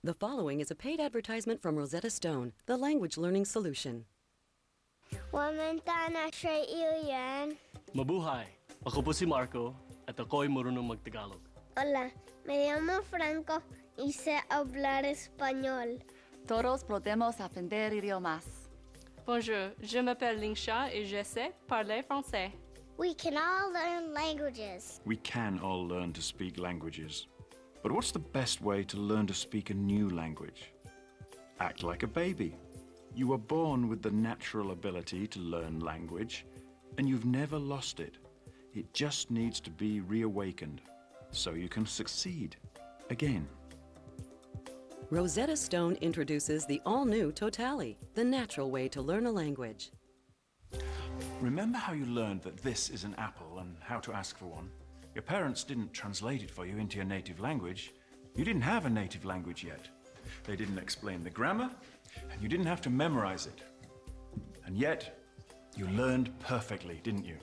The following is a paid advertisement from Rosetta Stone, the language learning solution. 我们到那水幼园。 Mabuhay! Ako po si Marco at ako'y marunong mag-Tagalog. Hola, me llamo Franco y sé hablar español. Todos podemos aprender idiomas. Bonjour, je m'appelle Lingsha et je sais parler français. We can all learn languages. We can all learn to speak languages. But what's the best way to learn to speak a new language? Act like a baby. You were born with the natural ability to learn language, and you've never lost it. It just needs to be reawakened, so you can succeed again. Rosetta Stone introduces the all-new Totally, the natural way to learn a language. Remember how you learned that this is an apple and how to ask for one? Your parents didn't translate it for you into your native language. You didn't have a native language yet. They didn't explain the grammar, and you didn't have to memorize it. And yet, you learned perfectly, didn't you?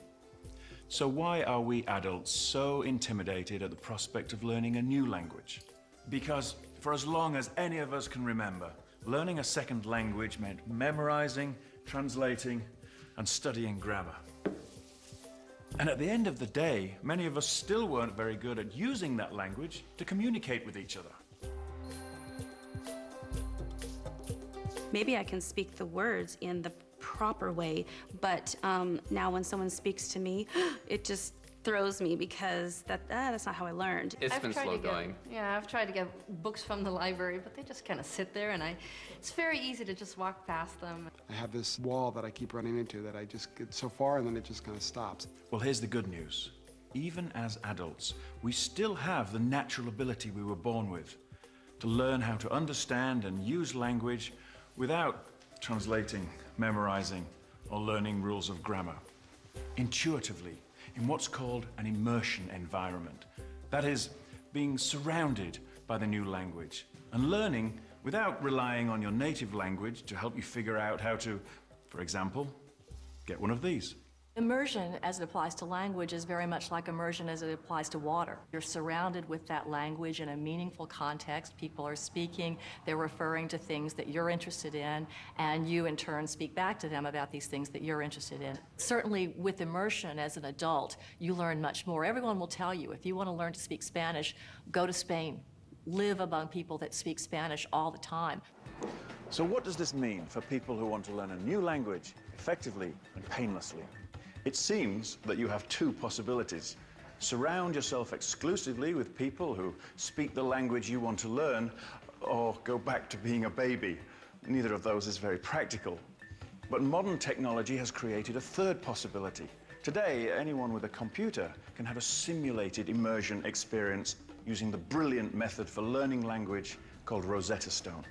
So why are we adults so intimidated at the prospect of learning a new language? Because for as long as any of us can remember, learning a second language meant memorizing, translating, and studying grammar. And at the end of the day, many of us still weren't very good at using that language to communicate with each other. Maybe I can speak the words in the proper way, but now when someone speaks to me, it just throws me because that's not how I learned. It's been slow going. Yeah, I've tried to get books from the library, but they just kind of sit there, and it's very easy to just walk past them. I have this wall that I keep running into that I just get so far and then it just kind of stops. Well, here's the good news. Even as adults, we still have the natural ability we were born with to learn how to understand and use language without translating, memorizing, or learning rules of grammar. Intuitively, in what's called an immersion environment. That is, being surrounded by the new language and learning without relying on your native language to help you figure out how to, for example, get one of these. Immersion, as it applies to language, is very much like immersion as it applies to water. You're surrounded with that language in a meaningful context. People are speaking, they're referring to things that you're interested in, and you in turn speak back to them about these things that you're interested in. Certainly with immersion as an adult, you learn much more. Everyone will tell you, if you want to learn to speak Spanish, go to Spain. Live among people that speak Spanish all the time. So what does this mean for people who want to learn a new language effectively and painlessly? It seems that you have two possibilities. Surround yourself exclusively with people who speak the language you want to learn, or go back to being a baby. Neither of those is very practical. But modern technology has created a third possibility. Today, anyone with a computer can have a simulated immersion experience using the brilliant method for learning language called Rosetta Stone.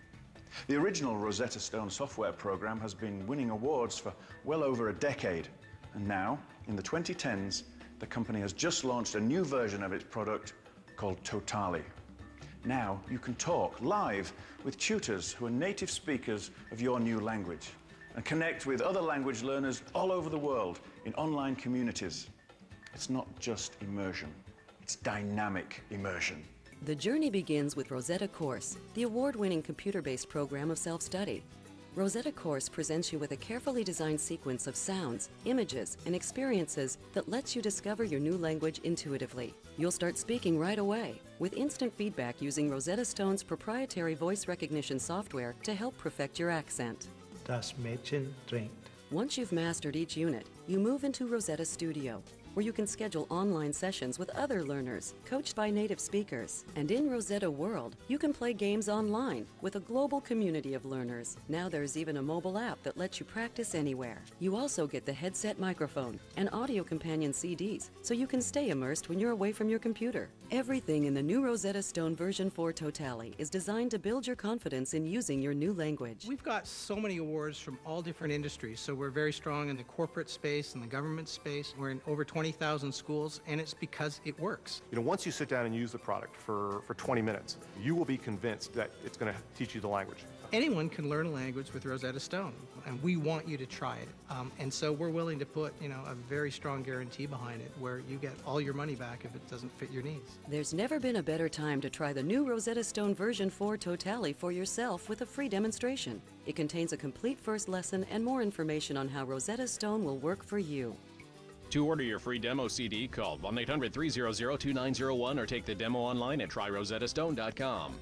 The original Rosetta Stone software program has been winning awards for well over a decade. And now, in the 2010s, the company has just launched a new version of its product called Totally. Now, you can talk live with tutors who are native speakers of your new language and connect with other language learners all over the world in online communities. It's not just immersion, it's dynamic immersion. The journey begins with Rosetta Course, the award-winning computer-based program of self-study. Rosetta Course presents you with a carefully designed sequence of sounds, images, and experiences that lets you discover your new language intuitively. You'll start speaking right away, with instant feedback using Rosetta Stone's proprietary voice recognition software to help perfect your accent. Das Mädchen trinkt. Once you've mastered each unit, you move into Rosetta Studio, where you can schedule online sessions with other learners, coached by native speakers. And in Rosetta World, you can play games online with a global community of learners. Now there's even a mobile app that lets you practice anywhere. You also get the headset microphone and audio companion CDs, so you can stay immersed when you're away from your computer. Everything in the new Rosetta Stone version 4 Totally is designed to build your confidence in using your new language. We've got so many awards from all different industries, so we're very strong in the corporate space and the government space. We're in over 20,000 schools, and it's because it works. You know, once you sit down and use the product for 20 minutes, you will be convinced that it's going to teach you the language. Anyone can learn a language with Rosetta Stone, and we want you to try it. And so we're willing to put, a very strong guarantee behind it where you get all your money back if it doesn't fit your needs. There's never been a better time to try the new Rosetta Stone version 4 Totally for yourself with a free demonstration. It contains a complete first lesson and more information on how Rosetta Stone will work for you. To order your free demo CD, call 1-800-300-2901 or take the demo online at tryrosettastone.com.